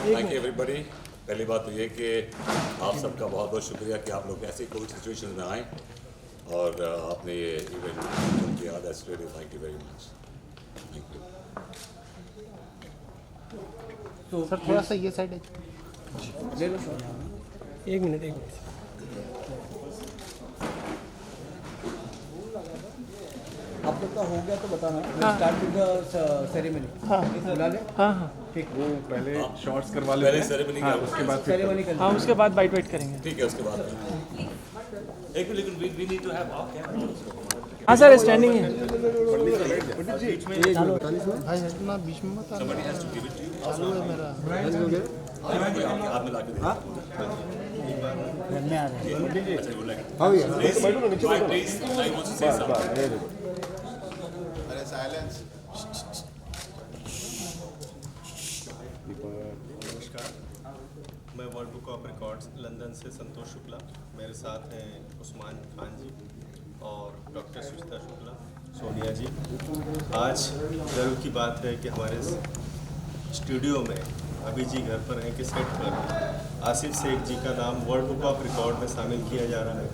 Thank you everybody. पहली बात तो ये कि आप सबका बहुत बहुत शुक्रिया कि आप लोग ऐसी कोविड सिचुएशन में आए और आपने ये इवेंट किया। That's really thank you very much. Thank you. तो सर थोड़ा सा ये साइड ले लो सर। एक मिनट आप लोग का हो गया तो बताना। Start with the ceremony. बुला ले। हाँ ठीक। वो पहले शॉर्ट्स करवा लेते पहले हैं, सेरेमनी हाँ, का उसके बाद सेरेमनी कर हाँ उसके बाद बाइट वाइट करेंगे। ठीक है। उसके बाद एक लेकिन we need to have off camera. हाँ सर स्टैंडिंग है। भाई हटना बीच में मत आना। Somebody has to give it to you. चालू है मेरा। आपके हाथ में ला के दे। में आ रहे हैं। अच्छा, you would like it. हाँ भैया Please, बैठो ना, नीचे बैठो ना। please, I want to say something. नमस्कार, मैं world book of records London से संतोष शुक्ला। मेरे साथ हैं उस्मान खान जी और डॉक्टर सुचिता शुक्ला, सोनिया जी। आज गर्व की बात है कि हमारे स्टूडियो में अभी जी घर पर हैं कि सेट पर आसिफ शेख जी का नाम वर्ल्ड बुक ऑफ रिकॉर्ड में शामिल किया जा रहा है।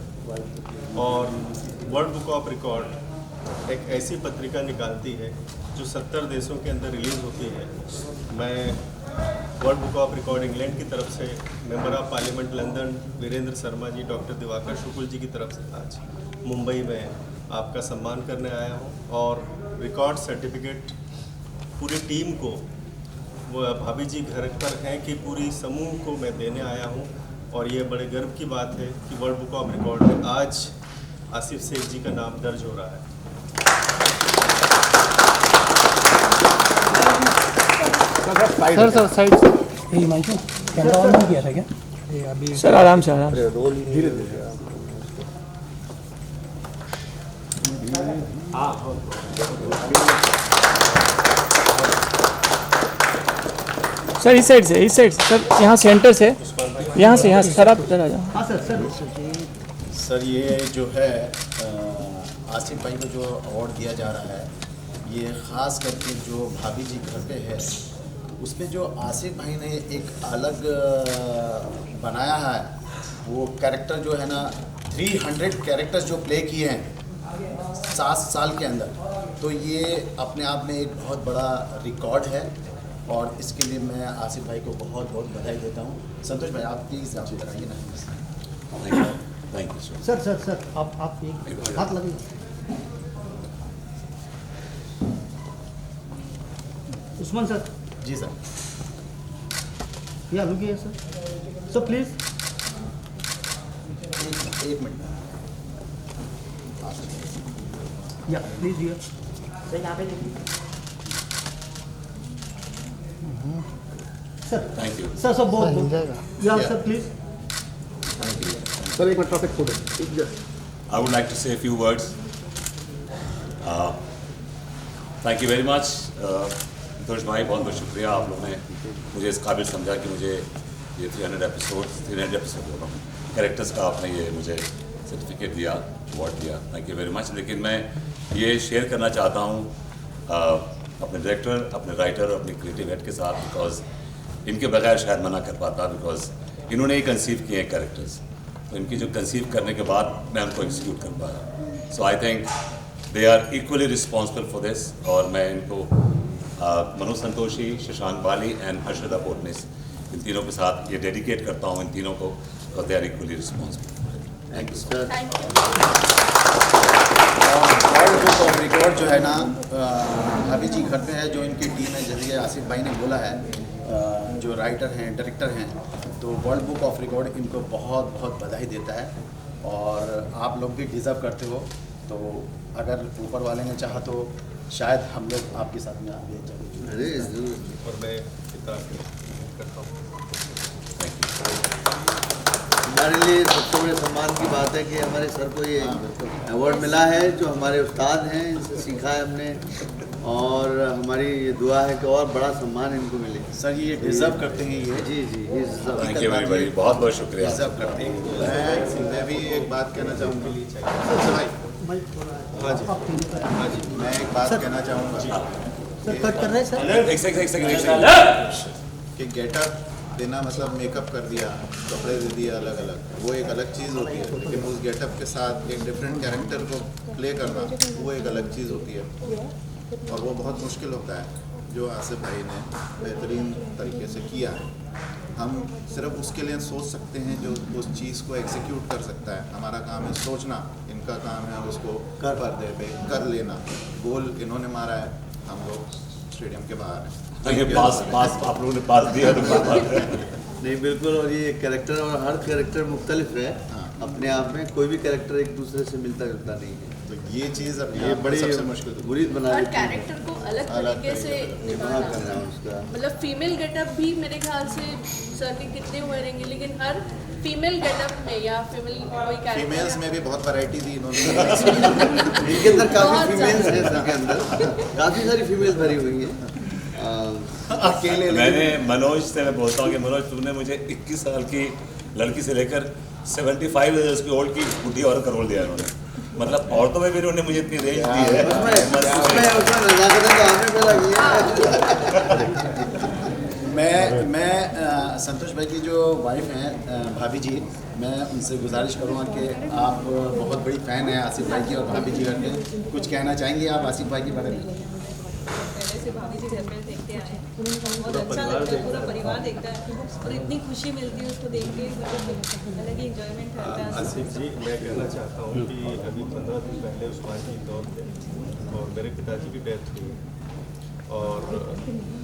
और वर्ल्ड बुक ऑफ रिकॉर्ड एक ऐसी पत्रिका निकालती है जो 70 देशों के अंदर रिलीज़ होती है। मैं world book of record England की तरफ से member of parliament London Virendra Sharma ji, doctor Diwakar Shukla ji की तरफ से आज मुंबई में आपका सम्मान करने आया हूँ। और रिकॉर्ड सर्टिफिकेट पूरी टीम को, वो भाभी जी घर पर हैं कि पूरी समूह को मैं देने आया हूँ। और ये बड़े गर्व की बात है कि वर्ल्ड बुक ऑफ रिकॉर्ड में आज आसिफ शेख जी का नाम दर्ज हो रहा है। सर साइड से। हिमांशु कैमरा ऑन नहीं किया था क्या? सर आराम से धीरे धीरे सर इस साइड से सर, यहाँ सेंटर से, यहाँ से सर आप इधर आ जाओ। हाँ सर। सर ये जो है आसिफ भाई को जो अवार्ड दिया जा रहा है, ये ख़ास करके जो भाभी जी घर पे है उसमें जो आसिफ भाई ने एक अलग बनाया है, वो कैरेक्टर जो है ना 300 कैरेक्टर्स जो प्ले किए हैं 7 साल के अंदर, तो ये अपने आप में एक बहुत बड़ा रिकॉर्ड है। और इसके लिए मैं आसिफ भाई को बहुत बहुत बधाई देता हूँ। संतोष भाई आप प्लीज़ आप इधर आइए ना। Thank you sir. सर आप एक हाथ लगे। उस्मान सर। जी सर। या रुकिए सर प्लीज। एक मिनट। या प्लीज हियर। सर यहाँ पे देखिए। Sir thank you. सर बहुत हो जाएगा। या सर प्लीज। सर एक minute traffic food I would like to say a few words. Thank you very much. संतोष भाई बहुत बहुत शुक्रिया, आप लोगों ने मुझे इस काबिल समझा कि मुझे ये 300 एपिसोड कैरेक्टर्स का आपने ये मुझे सर्टिफिकेट दिया, अवार्ड दिया। Thank you very much. लेकिन मैं ये शेयर करना चाहता हूँ अपने डायरेक्टर, अपने राइटर और अपने क्रिएटिव हेड के साथ, बिकॉज इनके बगैर शायद मना कर पाता, बिकॉज इन्होंने ही कंसीव किए हैं कैरेक्टर्स, तो इनकी जो कंसीव करने के बाद मैं उनको एग्जीक्यूट कर पाया। So I think they are equally responsible for this. और मैं इनको मनोज संतोषी, शशांक बाली एंड अर्शदा पोटनिस, इन तीनों के साथ ये डेडिकेट करता हूँ इन तीनों को, because they are equally responsible. Thank you sir. World book of record जो है ना भाभी जी घर पे है, जो इनकी टीम है, जैसे कि आसिफ भाई ने बोला है, जो राइटर हैं, डायरेक्टर हैं, तो वर्ल्ड बुक ऑफ रिकॉर्ड इनको बहुत बहुत बधाई देता है। और आप लोग भी डिज़र्व करते हो, तो अगर ऊपर वाले ने चाहा तो शायद हम लोग आपके साथ में आगे चले। और मैं किताब करता हूँ। हमारे लिए सबसे बड़े सम्मान की बात है कि हमारे सर को ये अवार्ड मिला है, जो हमारे उस्ताद हैं, इनसे सीखा है हमने। और हमारी ये दुआ है कि और बड़ा सम्मान इनको मिले। सर ये डिज़र्व करते हैं ये। जी थैंक यू वेरी वेरी, बहुत बहुत शुक्रिया। डिज़र्व करते हैं। मैं भी एक बात कहना चाहूँगा। हाँ जी, मैं एक बात कहना चाहूँगा सर कट कर रहे हैं सर। एक सेकंड कि गेटअप बिना मतलब मेकअप कर दिया, कपड़े दे दिए अलग अलग, वो एक अलग चीज़ होती है। लेकिन उस गेटअप के साथ एक डिफरेंट कैरेक्टर को प्ले करना, वो एक अलग चीज़ होती है और वो बहुत मुश्किल होता है, जो आसिफ भाई ने बेहतरीन तरीके से किया है। हम सिर्फ उसके लिए सोच सकते हैं जो उस चीज़ को एग्जीक्यूट कर सकता है। हमारा काम है सोचना, इनका काम है उसको कर पर्दे पे कर लेना। गोल इन्होंने मारा है, हम लोग स्टेडियम के बाहर हैं। ये पास आप लोगों ने पास दिया तो कोई बात है। नहीं बिल्कुल, और ये कैरेक्टर और हर कैरेक्टर मुख्तलिफ है अपने आप में, कोई भी कैरेक्टर एक दूसरे से मिलता जुलता नहीं है। तो ये चीज़ अब ये बड़ी सबसे मुश्किल बुरी बना और देती है। कैरेक्टर को अलग तरीके से निभा निभाना, करना उसका। मतलब फीमेल गेटअप भी मेरे ख्याल से सर के कितने हुए रहेंगे, लेकिन हर फीमेल गेटअप में या फीमेल कोई फीमेल्स कैरेक्टर में भी बहुत वैरायटी दी इन्होंने। इनके अंदर काफ़ी बहुत फीमेल्स सारे। हैं, सबके अंदर काफ़ी सारी फीमेल्स भरी हुई हैं। अकेले मैंने मनोज से मैं बोलता हूँ कि मनोज तुमने मुझे 21 साल की लड़की से लेकर 75 ईयर्स की ओल्ड की बुढ़ी औरत का रोल दिया इन्होंने। मतलब औरतों में भी उन्होंने मुझे इतनी रेंज दी है। उसमें नजाकत तो आपने पहला किया है। मैं संतोष भाई की जो वाइफ हैं भाभी जी, मैं उनसे गुजारिश करूँगा कि आप बहुत बड़ी फ़ैन हैं आसिफ भाई की और भाभी जी घर के, कुछ कहना चाहेंगे आप आसिफ भाई के बारे में? पहले से भाभी जी घर में देखते आए हैं, बहुत अच्छा लगता है, पूरा परिवार देखता है और इतनी खुशी मिलती है उसको देख के, मतलब अलग ही इंजॉयमेंट रहता है। आसिफ जी, मैं कहना चाहता हूँ कि अभी 15 दिन पहले उस्मान जी इंदौर थे और मेरे पिताजी की डेथ हुई और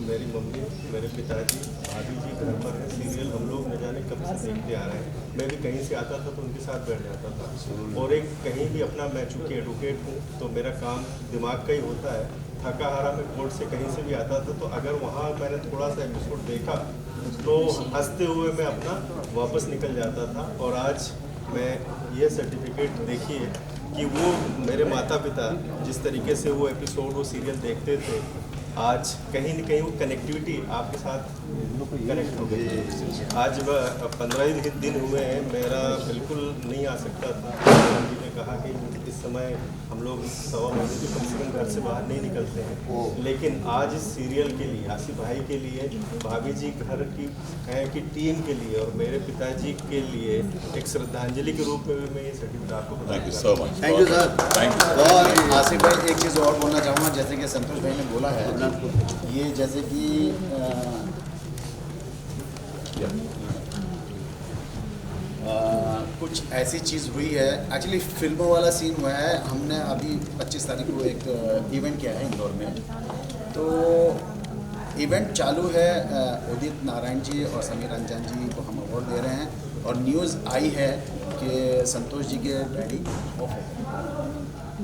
मेरी मम्मी, मेरे पिताजी, भाभी जी घर पर है। सीरियल हम लोग न जाने कब से देखते आ रहे हैं। मैं भी कहीं से आता था तो उनके साथ बैठ जाता था और एक कहीं भी अपना, मैं चूँकि एडवोकेट हूँ तो मेरा काम दिमाग का ही होता है। थका हारा मैं कोर्ट से कहीं से भी आता था तो अगर वहाँ मैंने थोड़ा सा एपिसोड देखा तो हंसते हुए मैं अपना वापस निकल जाता था। और आज मैं ये सर्टिफिकेट देखिए कि वो मेरे माता पिता जिस तरीके से वो एपिसोड, वो सीरियल देखते थे, आज कहीं न कहीं वो कनेक्टिविटी आपके साथ कनेक्ट हो गई। आज 15 दिन हुए हैं, मेरा बिल्कुल नहीं आ सकता था। जी ने कहा कि इस समय हम लोग 1.25 महीने से कम घर से बाहर नहीं निकलते हैं, लेकिन आज इस सीरियल के लिए, आसिफ भाई के लिए, भाभी जी घर की की टीम के लिए और मेरे पिताजी के लिए एक श्रद्धांजलि के रूप में भी मैं ये सर्टिफिकेट आपको thank you so much. Thank you sir. Thank you. और आसिफ भाई एक चीज़ और बोलना चाहूँगा, जैसे कि संतोष भाई ने बोला है, ये जैसे कि कुछ ऐसी चीज़ हुई है, एक्चुअली फिल्मों वाला सीन हुआ है। हमने अभी 25 तारीख को एक इवेंट किया है इंदौर में, तो इवेंट चालू है। उदित नारायण जी और समीर अंजान जी को हम अवार्ड दे रहे हैं और न्यूज़ आई है कि संतोष जी के डैडी ऑफ है।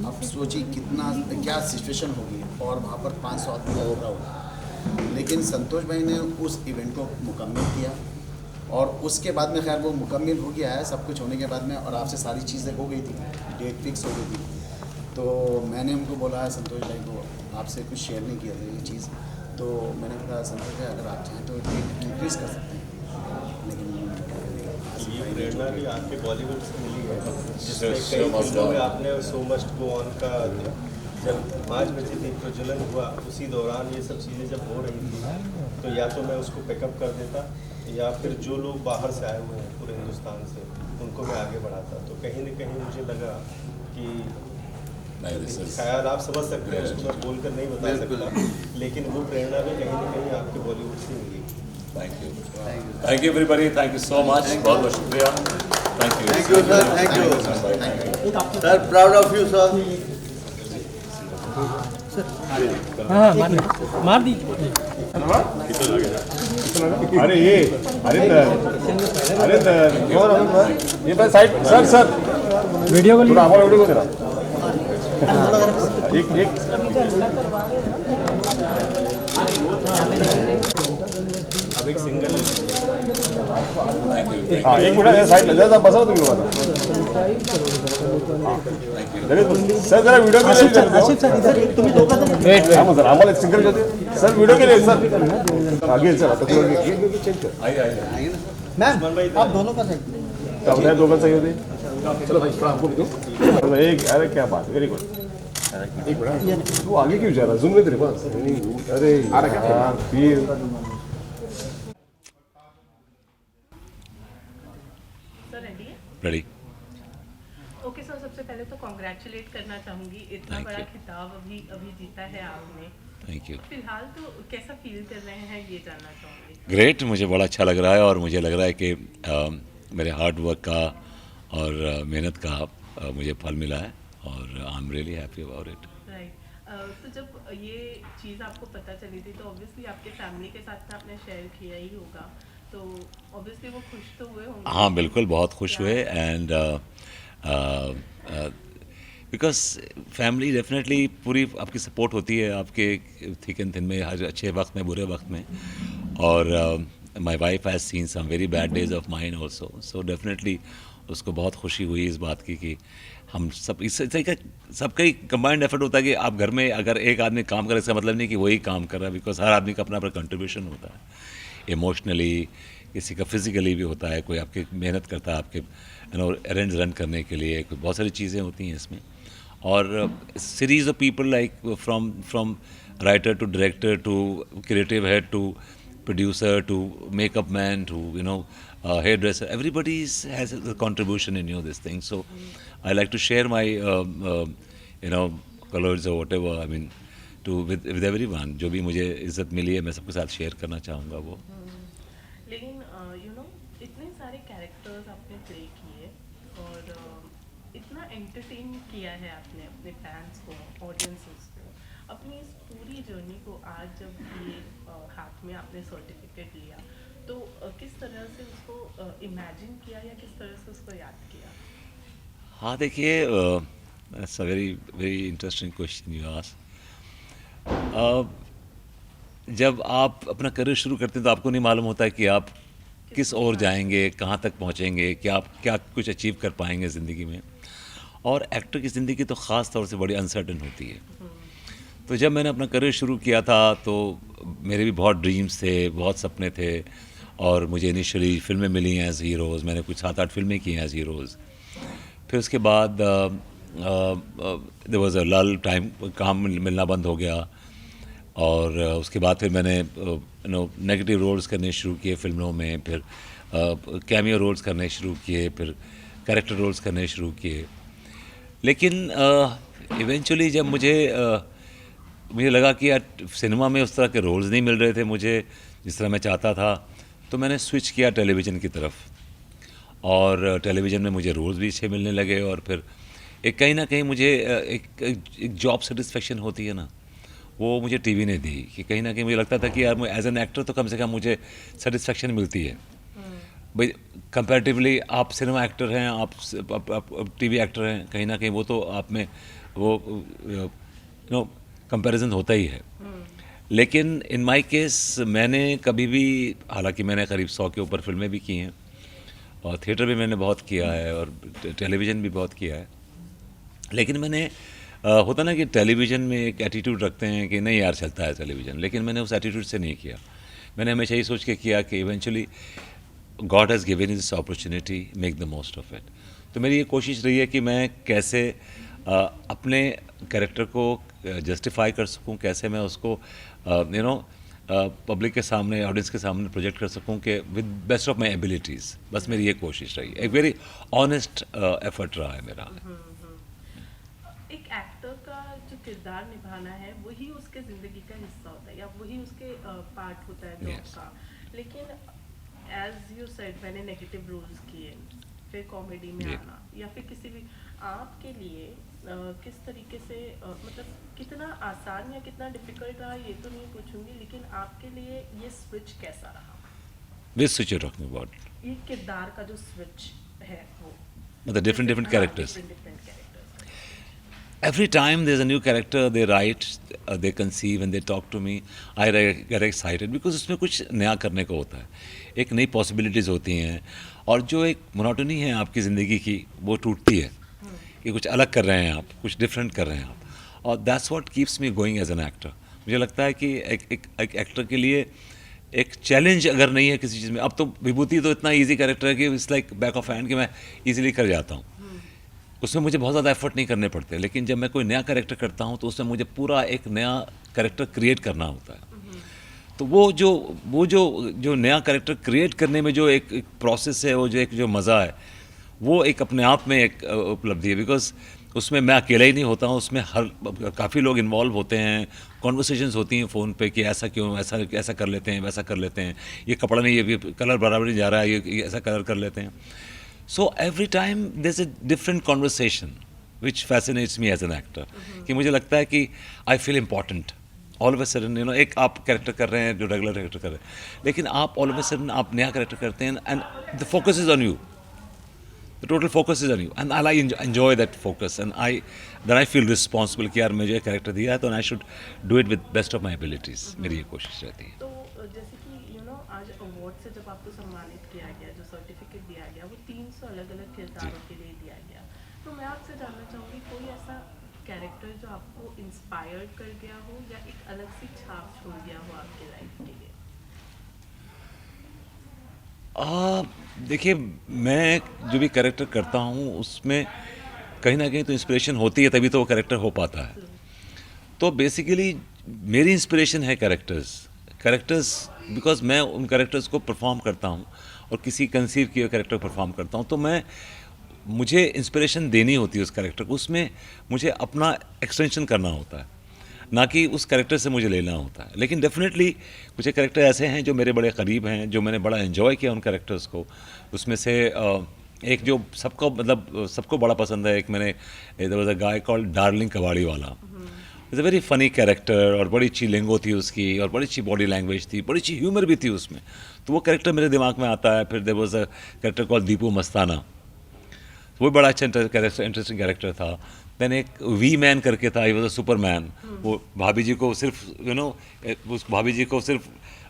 अब सोचिए कितना क्या सिचुएशन होगी और वहाँ पर 500 आदमी का क्राउड। लेकिन संतोष भाई ने उस इवेंट को मुकम्मल किया और उसके बाद में खैर वो मुकम्मल हो गया है सब कुछ होने के बाद में, और आपसे सारी चीज़ें हो गई थी, डेट फिक्स हो गई थी। तो मैंने उनको बोला है संतोष भाई को, आपसे कुछ शेयर नहीं किया था ये चीज़, तो मैंने कहा संतोष भाई अगर आप चाहें तो डेट इंक्रीज़ कर सकते हैं। लेकिन ये प्रेरणा भी आपके बॉलीवुड से मिली है, जिसमें कई फिल्मों में आपने सो मस्ट गो ऑन का, जब 5 बजे थी प्रज्वलन हुआ, उसी दौरान ये सब चीज़ें जब हो रही थी तो या तो मैं उसको पिकअप कर देता या फिर जो लोग बाहर से आए हुए हैं पूरे हिंदुस्तान से उनको मैं आगे बढ़ाता। तो कहीं न कहीं मुझे लगा कि ख्याल आप समझ सकते हैं, उसको मैं बोल कर नहीं बता सकता, लेकिन वो प्रेरणा भी कहीं न कहीं आपके बॉलीवुड से मिली। Thank you everybody, thank you so much, बहुत बहुत शुक्रिया। Thank you sir, thank you sir, proud of you sir. हाँ मार दीजिए। अरे ये ये बस साइड सर वीडियो को थोड़ा हमारा वीडियो को देना एक अब एक सिंगल हाँ एक मिनट साइड लग जाता बसा तुम लोग सर जरा वीडियो के लिए सर आम्हाला एक सिंगल करते सर वीडियो के लिए सर आगे चला तो चेंज कर आइए मैम आप दोनों का साइड तो अपने दोनों सही होते चलो भाई थोड़ा आपको दो एक अरे क्या बात वेरी गुड एक मिनट तू आगे क्यों जा रहा जूम नहीं तेरे पास अरे यार फिर ready. ओके सर, सबसे पहले तो कॉन्ग्रेचुलेट करना चाहूँगी, इतना Thank बड़ा you. खिताब अभी जीता है आपने। Thank you. फिलहाल तो कैसा फील कर रहे हैं ये जानना चाहूँगी। ग्रेट, मुझे बड़ा अच्छा लग रहा है और मुझे लग रहा है कि मेरे हार्ड वर्क का और मेहनत का मुझे फल मिला है और I am really happy about it. Right, तो जब ये चीज़ आपको पता चली थी तो ऑब्वियसली आपके फैमिली के साथ में आपने शेयर किया ही होगा, तो ऑब्वियसली वो खुश तो हुए होंगे। हाँ बिल्कुल, बहुत खुश हुए एंड बिकॉज फैमिली डेफिनेटली पूरी आपकी सपोर्ट होती है आपके थिक एंड थिन में, हर अच्छे वक्त में बुरे वक्त में। और my wife has seen some very bad days of mine also, so definitely उसको बहुत खुशी हुई इस बात की कि हम सब सबका ही कंबाइंड एफर्ट होता है कि आप घर में अगर एक आदमी काम करे इसका मतलब नहीं कि वही काम कर रहा है, बिकॉज हर आदमी का अपना अपना कंट्रीब्यूशन होता है, इमोशनली, किसी का फिजिकली भी होता है, कोई आपकी मेहनत करता है आपके एरेंड्स रन करने के लिए, कोई बहुत सारी चीज़ें होती हैं इसमें। और series of people like from writer to director to creative head to producer to makeup man to hairdresser, everybody has a contribution in this thing, so I like to share my colors or whatever, I mean with everyone, जो भी मुझे इज्जत मिली है मैं सबके साथ share करना चाहूँगा वो। लेकिन इतने सारे कैरेक्टर्स आपने प्ले किए और इतना एंटरटेन किया है आपने अपने फैंस को, ऑडियंसेस को, अपनी इस पूरी जर्नी को आज जब ये हाथ में आपने सर्टिफिकेट लिया तो किस तरह से उसको इमेजिन किया या किस तरह से उसको याद किया? हाँ देखिए, that's a very very interesting question you ask. जब आप अपना करियर शुरू करते हैं तो आपको नहीं मालूम होता है कि आप किस ओर जाएंगे, कहाँ तक पहुँचेंगे, क्या कुछ अचीव कर पाएंगे ज़िंदगी में। और एक्टर की ज़िंदगी तो ख़ास तौर से बड़ी अनसर्टन होती है। तो जब मैंने अपना करियर शुरू किया था तो मेरे भी बहुत ड्रीम्स थे, बहुत सपने थे और मुझे इनिशियली फिल्में मिली हैं एज हीरोज़, मैंने कुछ 7-8 फिल्में की हैं एज हीरोज़। फिर उसके बाद देयर वाज अ लल टाइम, काम मिलना बंद हो गया और उसके बाद फिर मैंने नेगेटिव रोल्स करने शुरू किए फिल्मों में, फिर कैमियो रोल्स करने शुरू किए, फिर कैरेक्टर रोल्स करने शुरू किए। लेकिन इवेंचुअली जब मुझे लगा कि यार सिनेमा में उस तरह के रोल्स नहीं मिल रहे थे मुझे जिस तरह मैं चाहता था, तो मैंने स्विच किया टेलीविज़न की तरफ और टेलीविज़न में मुझे रोल्स भी अच्छे मिलने लगे और फिर एक कहीं ना कहीं मुझे एक जॉब सेटिस्फेक्शन होती है ना, वो मुझे टीवी ने दी कि कहीं ना कहीं मुझे लगता था कि यार मैं एज एन एक्टर तो कम से कम मुझे सेटिस्फेक्शन मिलती है। भाई कंपैरेटिवली आप सिनेमा एक्टर हैं, आप टीवी एक्टर हैं, कहीं ना कहीं वो तो आप में वो कंपैरिजन होता ही है। लेकिन इन माय केस मैंने कभी भी, हालांकि मैंने करीब 100 के ऊपर फिल्में भी की हैं और थिएटर भी मैंने बहुत किया है और टेलीविज़न भी बहुत किया है, लेकिन मैंने होता ना कि टेलीविज़न में एक एटीट्यूड रखते हैं कि नहीं यार चलता है टेलीविज़न, लेकिन मैंने उस एटीट्यूड से नहीं किया। मैंने हमेशा यही सोच के किया कि eventually God has given this opportunity, make the most of it. तो मेरी ये कोशिश रही है कि मैं कैसे अपने कैरेक्टर को जस्टिफाई कर सकूं, कैसे मैं उसको पब्लिक के सामने, ऑडियंस के सामने प्रोजेक्ट कर सकूं कि with best of my abilities. बस मेरी ये कोशिश रही, एक वेरी ऑनेस्ट एफर्ट रहा है मेरा। एक एक्टर का जो किरदार निभाना है वही उसके ज़िंदगी का हिस्सा होता है या वही उसके पार्ट होता है जॉब का, लेकिन एज यू सेड मैंने नेगेटिव रोल्स किए, फिर कॉमेडी में आना या फिर किसी भी, आपके लिए किस तरीके से मतलब कितना आसान या कितना डिफिकल्ट रहा ये तो नहीं पूछूंगी, लेकिन आपके लिए ये स्विच कैसा रहा? Which switch you're talking about? ये किरदार का जो स्विच है वो, मतलब different characters. Every time there's a new character they write, they conceive and they talk to me, I get excited because उसमें कुछ नया करने को होता है, एक नई पॉसिबिलिटीज़ होती हैं और जो एक मोनोटनी है आपकी ज़िंदगी की वो टूटती है कि कुछ अलग कर रहे हैं आप, कुछ डिफरेंट कर रहे हैं आप, और that's what keeps me going as an actor. मुझे लगता है कि एक एक्टर के लिए एक चैलेंज अगर नहीं है किसी चीज़ में, अब तो विभूति तो इतना इजी कैरेक्टर है कि it's like back of hand कि मैं इजीली कर जाता हूँ, उसमें मुझे बहुत ज़्यादा एफर्ट नहीं करने पड़ते। लेकिन जब मैं कोई नया कैरेक्टर करता हूँ तो उसमें मुझे पूरा एक नया कैरेक्टर क्रिएट करना होता है। तो वो जो नया कैरेक्टर क्रिएट करने में जो एक प्रोसेस है, वो जो मज़ा है वो एक अपने आप में एक उपलब्धि है, बिकॉज उसमें मैं अकेला ही नहीं होता हूँ, उसमें काफ़ी लोग इन्वॉल्व होते हैं, कॉन्वर्सेशंस होती हैं फ़ोन पे कि ऐसा क्यों, ऐसा ऐसा कर लेते हैं, वैसा कर लेते हैं, ये कपड़ा नहीं, ये कलर बराबर नहीं जा रहा है, ये ऐसा कलर कर लेते हैं. So every time there is a different conversation which fascinates me as an actor. कि मुझे लगता है कि I feel important all of a sudden, एक आप कैरेक्टर कर रहे हैं जो रेगुलर कैरेक्टर कर रहे हैं, लेकिन आप ऑल ऑफ अ सडन आप नया कैरेक्टर करते हैं and the focus is on you. The total focus is on you, and I enjoy that focus, and I feel responsible कि यार मुझे कैरेक्टर दिया है तो I should do it with best of my abilities. मेरी ये कोशिश रहती है. तो जैसे कि आज अवार्ड से जब आपको सम्मानित किया गया, जो सर्टिफिकेट दिया गया वो 300 अलग-अलग किरदारों के लिए दिया गया. तो मैं आपसे जानना चाहूँगी कोई ऐसा कैरेक्टर जो आपको इंस्पायर कर गया हो या एक अलग सी छाप छोड़ गया हो आपके लाइफ के लिए? देखिए, मैं जो भी कैरेक्टर करता हूँ उसमें कहीं ना कहीं तो इंस्पिरेशन होती है, तभी तो वो कैरेक्टर हो पाता है. तो बेसिकली मेरी इंस्पिरेशन है कैरेक्टर्स बिकॉज मैं उन कैरेक्टर्स को परफॉर्म करता हूँ और किसी कंसीव किए कैरेक्टर परफॉर्म करता हूँ, तो मुझे इंस्पिरेशन देनी होती है उस कैरेक्टर को, उसमें मुझे अपना एक्सटेंशन करना होता है, ना कि उस कैरेक्टर से मुझे लेना होता है. लेकिन डेफिनेटली कुछ कैरेक्टर ऐसे हैं जो मेरे बड़े करीब हैं, जो मैंने बड़ा एंजॉय किया उन कैरेक्टर्स को. उसमें से एक जो सबको बड़ा पसंद है, एक मैंने there was a guy called darling कबाड़ी वाला. It's a very funny character और बड़ी अच्छी लिंगो थी उसकी और बड़ी अच्छी बॉडी लैंग्वेज थी, बड़ी अच्छी ह्यूमर भी थी उसमें. तो वो कैरेक्टर मेरे दिमाग में आता है. फिर there was a character called Deepu Mastana, वो बड़ा अच्छा इंटरेस्टिंग कैरेक्टर था. देन एक वी मैन करके था, ही वॉज अ सुपरमैन. वो भाभी जी को सिर्फ उस भाभी जी को सिर्फ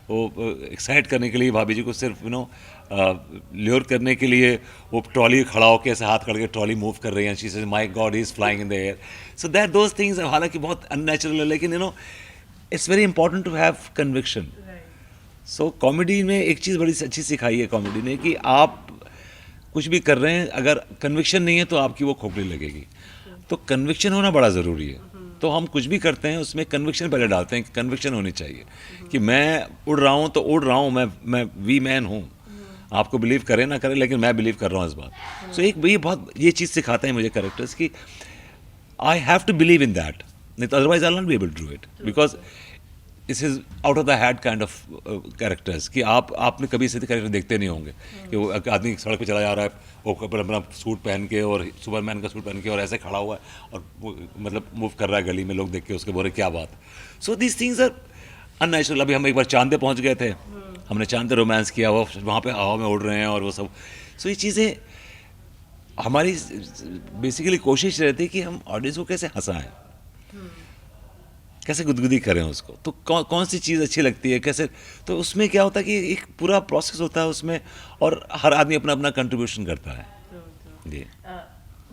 वो एक्साइट करने के लिए, भाभी जी को सिर्फ ल्योर करने के लिए वो ट्रॉली खड़ा होकर ऐसे हाथ करके ट्रॉली मूव कर रही है. She says my god he is flying in the air. So that those things हालांकि बहुत अननेचुरल है, लेकिन it's very important to have conviction. So comedy में एक चीज़ बड़ी अच्छी सिखाई है कॉमेडी ने कि आप कुछ भी कर रहे हैं, अगर कन्विक्शन नहीं है तो आपकी वो खोखली लगेगी. तो कन्विक्शन होना बड़ा ज़रूरी है. तो हम कुछ भी करते हैं उसमें कन्विक्शन पहले डालते हैं कि कन्विक्शन होनी चाहिए कि मैं उड़ रहा हूँ तो उड़ रहा हूँ, मैं वी मैन हूँ. आपको बिलीव करें ना करें, लेकिन मैं बिलीव कर रहा हूँ इस बात. सो ये चीज़ सिखाते हैं मुझे कैरेक्टर्स की I have to believe in that, नहीं तो otherwise I not be able to do it, because this is out of the head kind of characters. कि आपने कभी ऐसे कैरेक्टर देखते नहीं होंगे कि वो आदमी सड़क पे चला जा रहा है, वो अपना सूट पहन के और सुपरमैन का सूट पहन के और ऐसे खड़ा हुआ है और वो मूव कर रहा है गली में, लोग देख के उसके बोल रहे क्या बात. So these things are unnatural. अभी हम एक बार चांद पे पहुँच गए थे, हमने चांद पे रोमांस किया, वो वहाँ पे हवा में उड़ रहे हैं और वो सब. सो ये चीज़ें हमारी बेसिकली कोशिश रहती है कि हम ऑडियंस को कैसे हंसाएं, कैसे गुदगुदी करें उसको. तो कौन सी चीज़ अच्छी लगती है, कैसे. तो उसमें क्या होता है कि एक पूरा प्रोसेस होता है उसमें, और हर आदमी अपना अपना कंट्रीब्यूशन करता है. जी.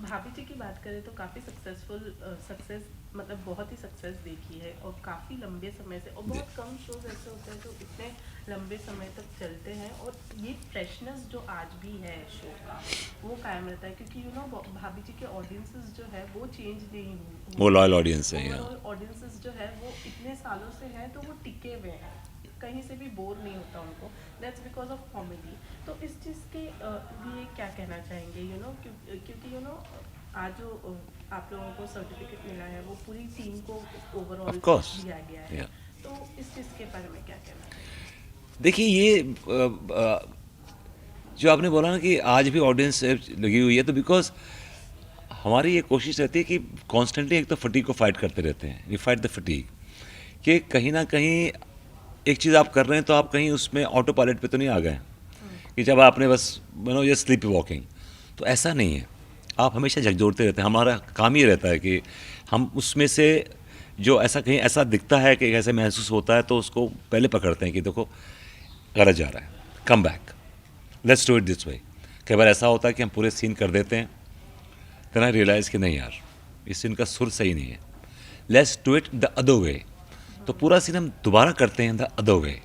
भाभी जी की बात करें तो काफ़ी सक्सेस मतलब बहुत ही सक्सेस देखी है और काफ़ी लंबे समय से, और बहुत कम शोज ऐसे होते हैं जो इतने लंबे समय तक चलते हैं और ये फ्रेशनेस जो आज भी है शो का वो कायम रहता है, क्योंकि भाभी जी के ऑडियंसेस जो है वो चेंज नहीं हुए, वो लॉयल ऑडियंस है. ऑडियंसेस जो है वो इतने सालों से हैं तो वो टिके हुए हैं, कहीं से भी बोर नहीं होता उनको. That's because of comedy. तो इस चीज़ के लिए क्या कहना चाहेंगे, क्योंकि आज जो आप लोगों को सर्टिफिकेट मिला है वो पूरी टीम को ओवरऑल दिया गया है. तो इस चीज़ के बारे में क्या कहना चाहिए? देखिए, ये जो आपने बोला ना कि आज भी ऑडियंस लगी हुई है, तो बिकॉज हमारी ये कोशिश रहती है कि कॉन्स्टेंटली एक तो फटीग को फाइट करते रहते हैं. वी फाइट द फटीग कि कहीं ना कहीं एक चीज़ आप कर रहे हैं तो आप कहीं उसमें ऑटो पायलट पे तो नहीं आ गए कि जब आपने बस ये स्लीप वॉकिंग. तो ऐसा नहीं है, आप हमेशा झकझोरते रहते हैं. हमारा काम ये रहता है कि हम उसमें से जो ऐसा कहीं ऐसा दिखता है कि ऐसे महसूस होता है तो उसको पहले पकड़ते हैं कि देखो गलत जा रहा है, come back, let's do it this way. कई बार ऐसा होता है कि हम पूरे सीन कर देते हैं, देन आई रियलाइज़ कि नहीं यार, इस सीन का सुर सही नहीं है, let's do it the other way. तो पूरा सीन हम दोबारा करते हैं द अदर वे,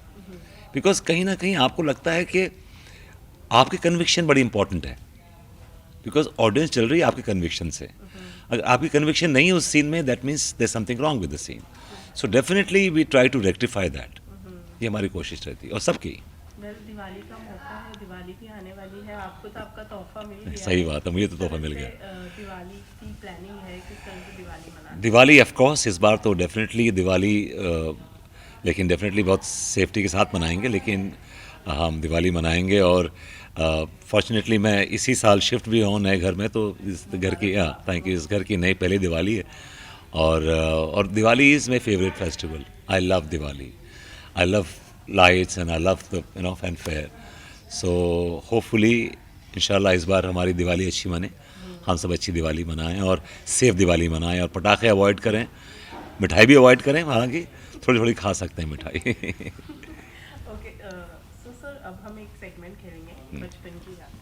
बिकॉज कहीं ना कहीं आपको लगता है कि आपकी कन्विक्शन बड़ी इंपॉर्टेंट है, बिकॉज ऑडियंस चल रही है आपके कन्विक्शन से. अगर आपकी कन्विक्शन नहीं है उस सीन में, that means there something wrong with the scene. So definitely we try to rectify that. ये हमारी कोशिश रहती है और सबकी. वेल दिवाली का मौका है, दिवाली भी आने वाली है, आपको तो आपका तोहफा मिल गया। सही बात है, मुझे तो तोहफा मिल गया। दिवाली की प्लानिंग है, किस तरह से दिवाली मनाना? दिवाली ऑफ कोर्स इस बार तो डेफिनेटली दिवाली, लेकिन डेफिनेटली बहुत सेफ्टी के साथ मनाएंगे, लेकिन हम दिवाली मनाएंगे। और फॉर्चुनेटली मैं इसी साल शिफ्ट भी हूँ नए घर में, तो इस घर की थैंक यू, इस घर की नई पहली दिवाली है। और Diwali is my favourite festival. I love Diwali, I love lights and I love the fanfare. So hopefully इंशाल्लाह इस बार हमारी दिवाली अच्छी मने, हम सब अच्छी दिवाली मनाएं और सेफ दिवाली मनाएं, और पटाखे अवॉइड करें, मिठाई भी अवॉइड करें, हालांकि थोड़ी थोड़ी खा सकते हैं मिठाई। ओके, सो सर अब हम एक सेगमेंट खेलेंगे बचपन की याद।